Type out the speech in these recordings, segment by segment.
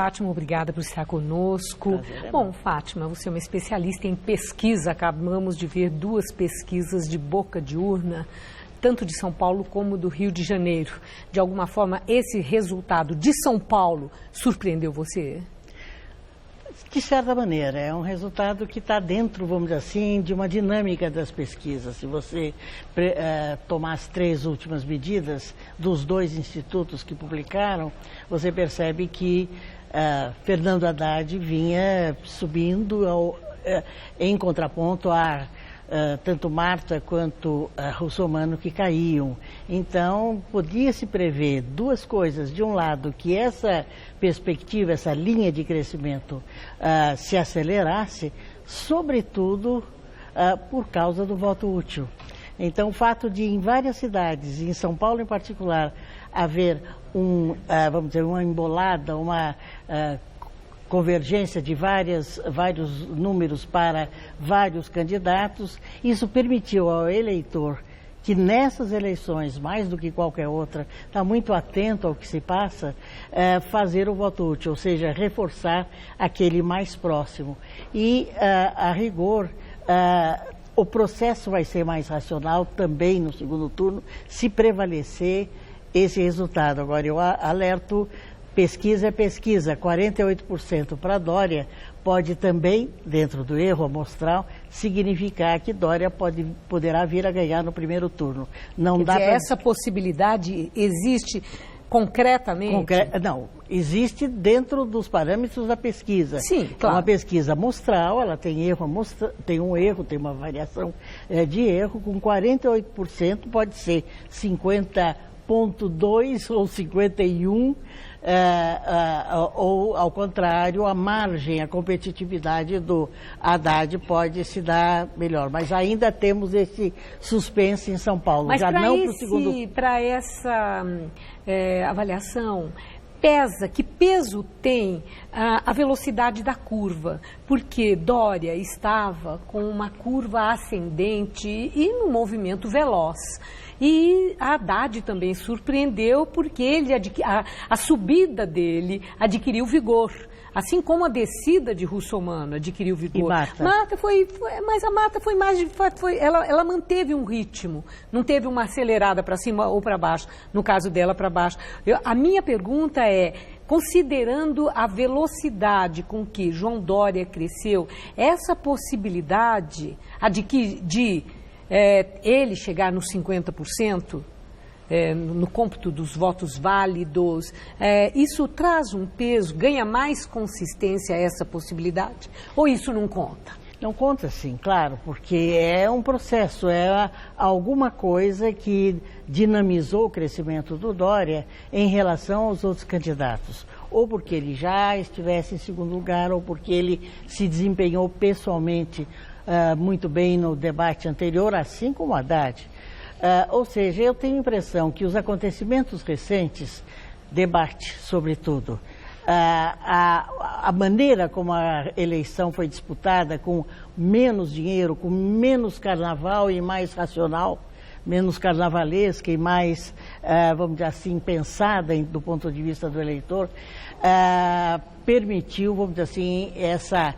Fátima, obrigada por estar conosco. Bom, Fátima, você é uma especialista em pesquisa. Acabamos de ver 2 pesquisas de boca de urna, tanto de São Paulo como do Rio de Janeiro. De alguma forma, esse resultado de São Paulo surpreendeu você? De certa maneira, é um resultado que está dentro, vamos dizer assim, de uma dinâmica das pesquisas. Se você tomar as 3 últimas medidas dos 2 institutos que publicaram, você percebe que Fernando Haddad vinha subindo em contraponto a tanto Marta quanto Russomano que caíam. Então, podia-se prever 2 coisas. De um lado, que essa perspectiva, essa linha de crescimento se acelerasse, sobretudo por causa do voto útil. Então, o fato de, em várias cidades, e em São Paulo em particular, haver vamos dizer, uma embolada, uma convergência de vários números para vários candidatos, isso permitiu ao eleitor que nessas eleições, mais do que qualquer outra, está muito atento ao que se passa, fazer o voto útil, ou seja, reforçar aquele mais próximo. E, a rigor, o processo vai ser mais racional também no segundo turno, se prevalecer esse resultado. Agora, eu alerto, pesquisa é pesquisa, 48% para Dória pode também, dentro do erro amostral, significar que Dória poderá vir a ganhar no primeiro turno. Não dá pra... Essa possibilidade existe concretamente? Não, existe dentro dos parâmetros da pesquisa. Sim, claro. É uma pesquisa amostral, ela tem tem uma variação de erro, com 48% pode ser 50,2 ou 51%, ou, ao contrário, a margem, a competitividade do Haddad pode se dar melhor. Mas ainda temos esse suspense em São Paulo. Mas para essa avaliação, que peso tem a velocidade da curva? Porque Dória estava com uma curva ascendente e num movimento veloz. E a Haddad também surpreendeu porque a subida dele adquiriu vigor. Assim como a descida de Russomano adquiriu vigor. E Marta mas a Marta foi mais... ela manteve um ritmo, não teve uma acelerada para cima ou para baixo, no caso dela para baixo. A minha pergunta é, considerando a velocidade com que João Dória cresceu, essa possibilidade de ele chegar nos 50%, no cômputo dos votos válidos, isso traz um peso, ganha mais consistência essa possibilidade? Ou isso não conta? Não conta, sim, claro, porque é um processo, é alguma coisa que dinamizou o crescimento do Dória em relação aos outros candidatos. Ou porque ele já estivesse em segundo lugar, ou porque ele se desempenhou pessoalmente muito bem no debate anterior, assim como Haddad. Ou seja, eu tenho a impressão que os acontecimentos recentes, debate sobretudo, a maneira como a eleição foi disputada, com menos dinheiro, com menos carnaval e mais racional, menos carnavalesca e mais, vamos dizer assim, pensada do ponto de vista do eleitor, permitiu, vamos dizer assim, essa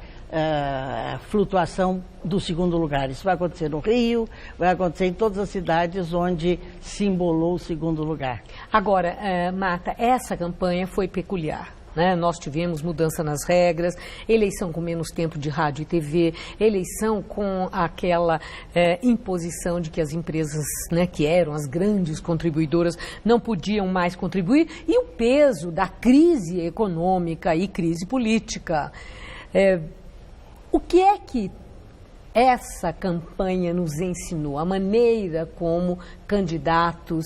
flutuação do segundo lugar. Isso vai acontecer no Rio, vai acontecer em todas as cidades onde simbolou o segundo lugar. Agora, Marta, essa campanha foi peculiar. Nós tivemos mudança nas regras, eleição com menos tempo de rádio e TV, eleição com aquela imposição de que as empresas, que eram as grandes contribuidoras, não podiam mais contribuir, e o peso da crise econômica e crise política. O que é que essa campanha nos ensinou? A maneira como candidatos,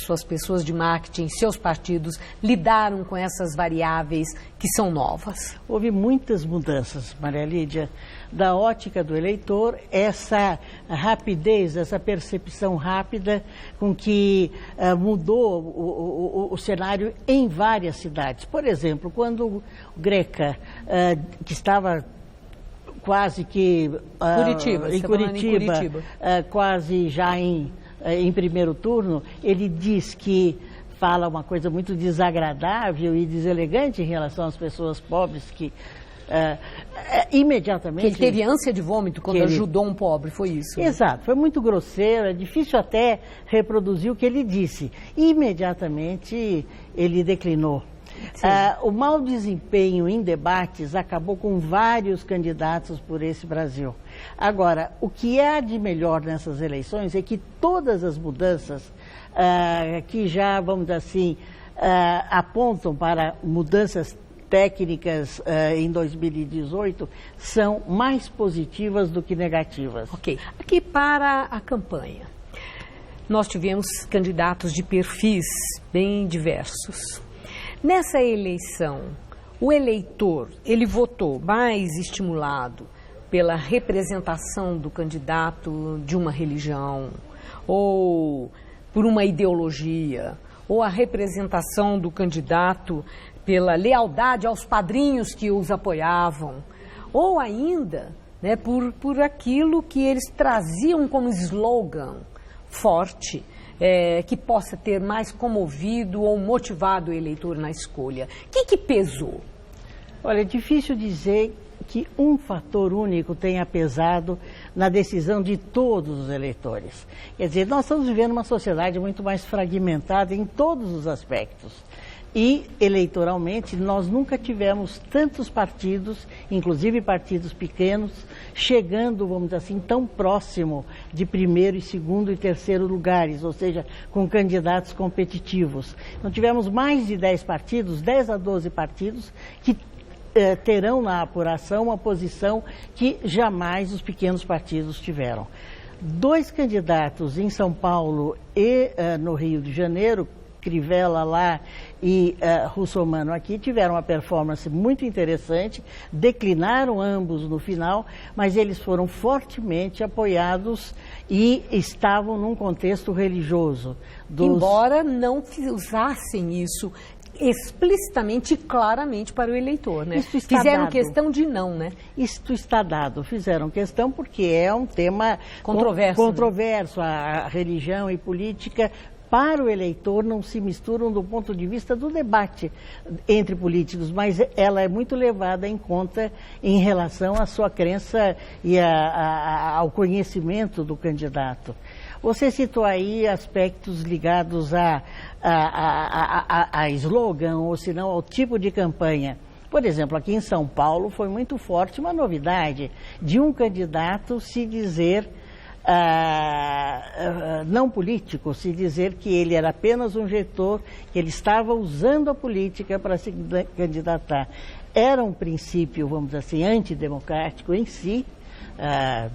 suas pessoas de marketing, seus partidos lidaram com essas variáveis que são novas? Houve muitas mudanças, Maria Lídia. Da ótica do eleitor, essa rapidez, essa percepção rápida com que mudou o cenário em várias cidades. Por exemplo, quando o Greca, que estava quase que em Curitiba, quase já em primeiro turno, ele diz que fala uma coisa muito desagradável e deselegante em relação às pessoas pobres que imediatamente... Que ele teve ânsia de vômito quando ajudou um pobre, foi isso? Exato, foi muito grosseiro, é difícil até reproduzir o que ele disse. Imediatamente ele declinou. O mau desempenho em debates acabou com vários candidatos por esse Brasil. Agora, o que há de melhor nessas eleições é que todas as mudanças que já, vamos dizer assim, apontam para mudanças técnicas em 2018 são mais positivas do que negativas. Ok. Aqui para a campanha, nós tivemos candidatos de perfis bem diversos. Nessa eleição, o eleitor, ele votou mais estimulado pela representação do candidato de uma religião, ou por uma ideologia, ou a representação do candidato pela lealdade aos padrinhos que os apoiavam, ou ainda, né, por aquilo que eles traziam como slogan forte, que possa ter mais comovido ou motivado o eleitor na escolha. O que pesou? Olha, é difícil dizer que um fator único tenha pesado na decisão de todos os eleitores. Quer dizer, nós estamos vivendo uma sociedade muito mais fragmentada em todos os aspectos. E, eleitoralmente, nós nunca tivemos tantos partidos, inclusive partidos pequenos, chegando, vamos dizer assim, tão próximo de primeiro, segundo e terceiro lugares, ou seja, com candidatos competitivos. Então, tivemos mais de 10 partidos, 10 a 12 partidos, que terão na apuração uma posição que jamais os pequenos partidos tiveram. 2 candidatos em São Paulo e no Rio de Janeiro, Crivella lá e Russomano aqui, tiveram uma performance muito interessante, declinaram ambos no final, mas eles foram fortemente apoiados e estavam num contexto religioso. Embora não usassem isso explicitamente e claramente para o eleitor, né? Fizeram questão de não, né? Isto está dado. Fizeram questão porque é um tema controverso. Né? A religião e política, para o eleitor, não se misturam do ponto de vista do debate entre políticos, mas ela é muito levada em conta em relação à sua crença e ao conhecimento do candidato. Você citou aí aspectos ligados a slogan, ou se não ao tipo de campanha. Por exemplo, aqui em São Paulo foi muito forte uma novidade de um candidato se dizer não político, se dizer que ele era apenas um gestor, que ele estava usando a política para se candidatar. Era um princípio, vamos dizer assim, antidemocrático em si,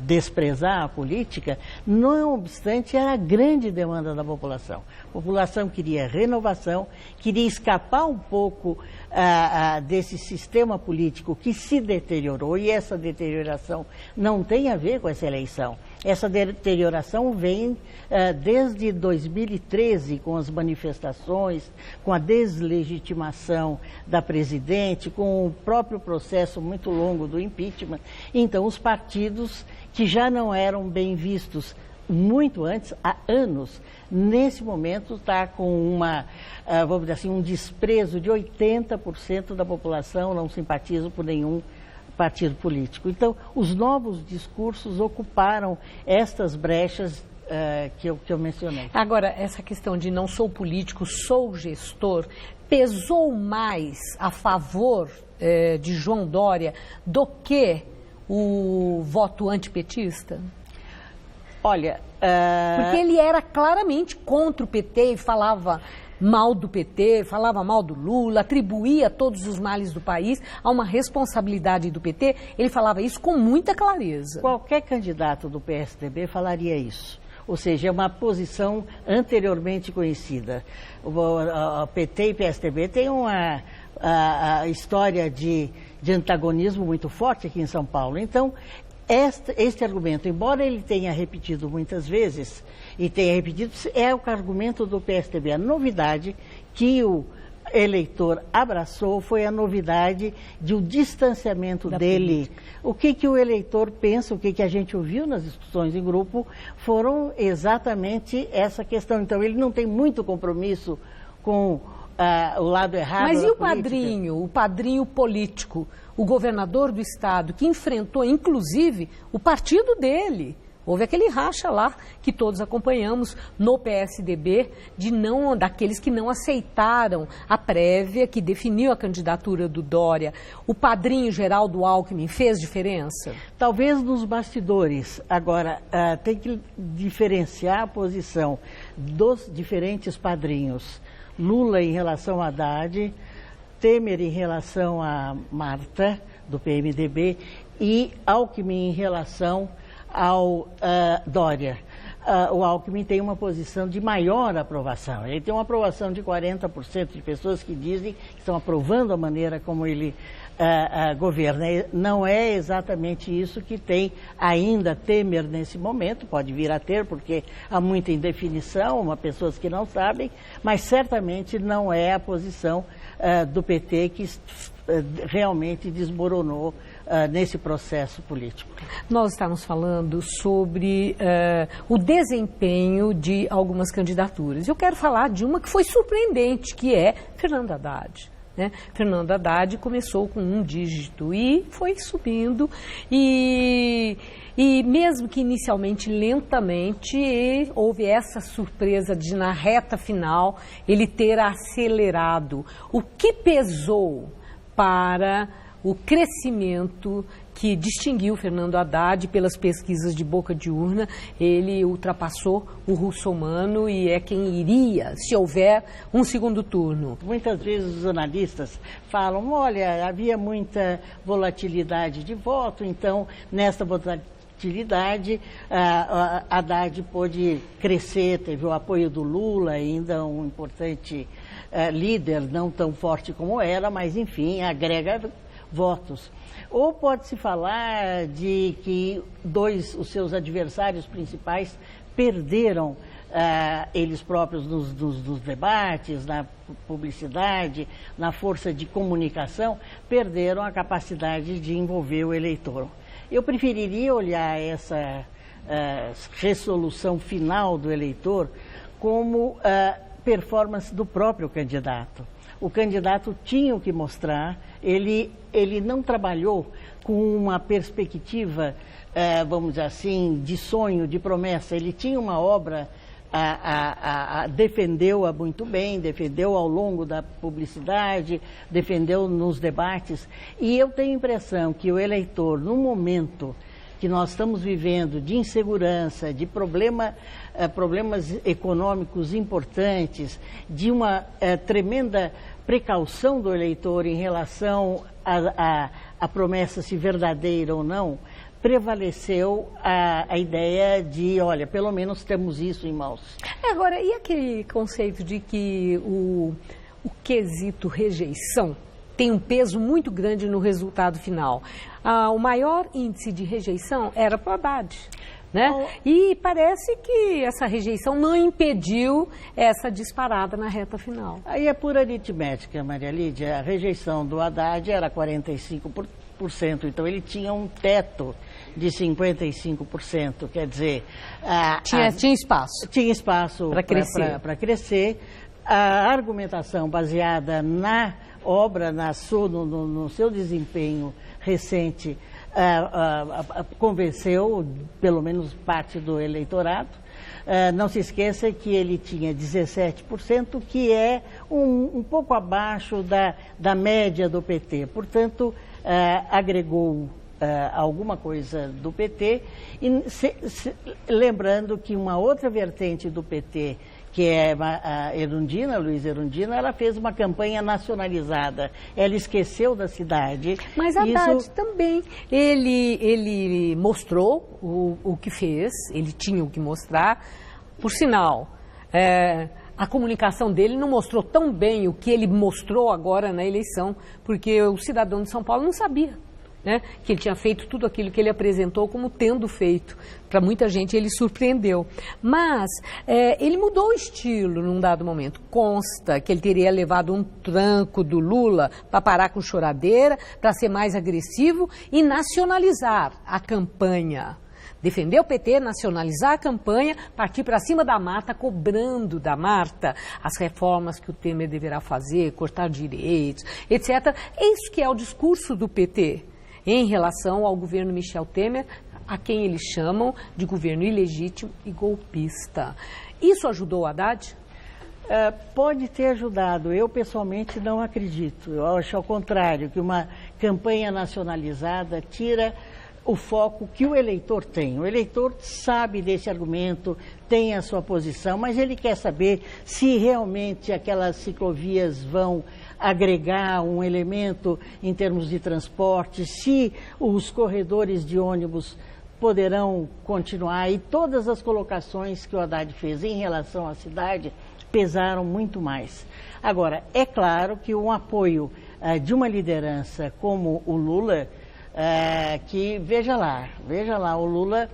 desprezar a política, não obstante, era a grande demanda da população. A população queria renovação, queria escapar um pouco desse sistema político que se deteriorou, e essa deterioração não tem a ver com essa eleição. Essa deterioração vem desde 2013, com as manifestações, com a deslegitimação da presidente, com o próprio processo muito longo do impeachment. Então, os partidos que já não eram bem vistos muito antes, há anos, nesse momento está com vamos dizer assim, um desprezo de 80% da população, não simpatiza por nenhum partido político. Então, os novos discursos ocuparam estas brechas que eu mencionei. Agora, essa questão de não sou político, sou gestor, pesou mais a favor de João Dória do que o voto antipetista? Olha... Porque ele era claramente contra o PT e falava mal do PT, falava mal do Lula, atribuía todos os males do país a uma responsabilidade do PT. Ele falava isso com muita clareza. Qualquer candidato do PSDB falaria isso. Ou seja, é uma posição anteriormente conhecida. O PT e PSDB têm uma história de antagonismo muito forte aqui em São Paulo. Então, este argumento, embora ele tenha repetido muitas vezes, e tenha repetido, é o argumento do PSDB. A novidade que o eleitor abraçou foi a novidade de um distanciamento dele. Política. O que o eleitor pensa, o que a gente ouviu nas discussões em grupo, foram exatamente essa questão. Então, ele não tem muito compromisso com o lado errado. Mas da e o política. o padrinho político, o governador do estado, que enfrentou, inclusive, o partido dele? Houve aquele racha lá que todos acompanhamos no PSDB daqueles que não aceitaram a prévia que definiu a candidatura do Dória. O padrinho Geraldo Alckmin fez diferença? Talvez nos bastidores. Agora, tem que diferenciar a posição dos diferentes padrinhos. Lula em relação a Haddad, Temer em relação a Marta, do PMDB, e Alckmin em relação ao Dória. O Alckmin tem uma posição de maior aprovação. Ele tem uma aprovação de 40% de pessoas que dizem que estão aprovando a maneira como ele governa. Não é exatamente isso que tem ainda Temer nesse momento, pode vir a ter, porque há muita indefinição, pessoas que não sabem, mas certamente não é a posição do PT que realmente desmoronou nesse processo político. Nós estamos falando sobre o desempenho de algumas candidaturas. Eu quero falar de uma que foi surpreendente, que é Fernando Haddad. Fernando Haddad começou com 1 dígito e foi subindo e mesmo que inicialmente lentamente, houve essa surpresa de na reta final ele ter acelerado. O que pesou para o crescimento que distinguiu Fernando Haddad pelas pesquisas de boca de urna? Ele ultrapassou o russomano e é quem iria, se houver um segundo turno. Muitas vezes os analistas falam, olha, havia muita volatilidade de voto, então nessa volatilidade Haddad pôde crescer, teve o apoio do Lula, ainda um importante líder, não tão forte como era, mas enfim, agrega votos. Ou pode-se falar de que os seus adversários principais perderam eles próprios nos debates, na publicidade, na força de comunicação, perderam a capacidade de envolver o eleitor. Eu preferiria olhar essa resolução final do eleitor como performance do próprio candidato. O candidato tinha o que mostrar, ele não trabalhou com uma perspectiva, vamos dizer assim, de sonho, de promessa. Ele tinha uma obra, defendeu-a muito bem, defendeu ao longo da publicidade, defendeu nos debates. E eu tenho a impressão que o eleitor, no momento que nós estamos vivendo de insegurança, de problemas econômicos importantes, de uma tremenda precaução do eleitor em relação à promessa se verdadeira ou não, prevaleceu a ideia de, olha, pelo menos temos isso em mãos. Agora, e aquele conceito de que o quesito rejeição tem um peso muito grande no resultado final? O maior índice de rejeição era para o Haddad. E parece que essa rejeição não impediu essa disparada na reta final. Aí é pura aritmética, Maria Lídia. A rejeição do Haddad era 45%, então ele tinha um teto de 55%, quer dizer... Tinha espaço. Tinha espaço para crescer. A argumentação baseada na obra, no seu desempenho recente, convenceu pelo menos parte do eleitorado. Não se esqueça que ele tinha 17%, que é um pouco abaixo da média do PT. Portanto, agregou alguma coisa do PT. E lembrando que uma outra vertente do PT, que é a Erundina, Luiz Erundina, ela fez uma campanha nacionalizada. Ela esqueceu da cidade. Mas Haddad também, ele mostrou o que fez, ele tinha o que mostrar. Por sinal, a comunicação dele não mostrou tão bem o que ele mostrou agora na eleição, porque o cidadão de São Paulo não sabia. Que ele tinha feito tudo aquilo que ele apresentou como tendo feito. Para muita gente ele surpreendeu. Mas ele mudou o estilo num dado momento. Consta que ele teria levado um tranco do Lula para parar com choradeira, para ser mais agressivo e nacionalizar a campanha. defender o PT, nacionalizar a campanha, partir para cima da Marta, cobrando da Marta as reformas que o Temer deverá fazer, cortar direitos, etc. É isso que é o discurso do PT em relação ao governo Michel Temer, a quem eles chamam de governo ilegítimo e golpista. Isso ajudou o Haddad? Pode ter ajudado. Eu, pessoalmente, não acredito. Eu acho, ao contrário, que uma campanha nacionalizada tira o foco que o eleitor tem. O eleitor sabe desse argumento, tem a sua posição, mas ele quer saber se realmente aquelas ciclovias vão agregar um elemento em termos de transporte, se os corredores de ônibus poderão continuar, e todas as colocações que o Haddad fez em relação à cidade pesaram muito mais. Agora, é claro que um apoio de uma liderança como o Lula, que, veja lá, o Lula,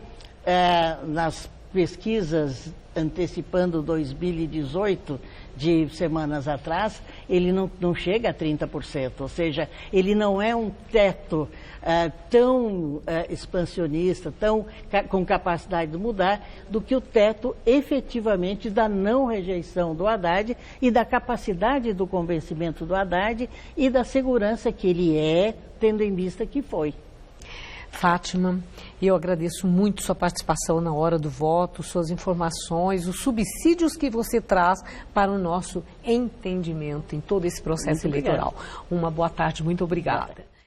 nas pesquisas antecipando 2018, de semanas atrás, ele não chega a 30%, ou seja, ele não é um teto tão expansionista, com capacidade de mudar, do que o teto efetivamente da não rejeição do Haddad e da capacidade do convencimento do Haddad e da segurança que ele é, tendo em vista que foi. Fátima, eu agradeço muito sua participação na hora do voto, suas informações, os subsídios que você traz para o nosso entendimento em todo esse processo eleitoral. Uma boa tarde, muito obrigada.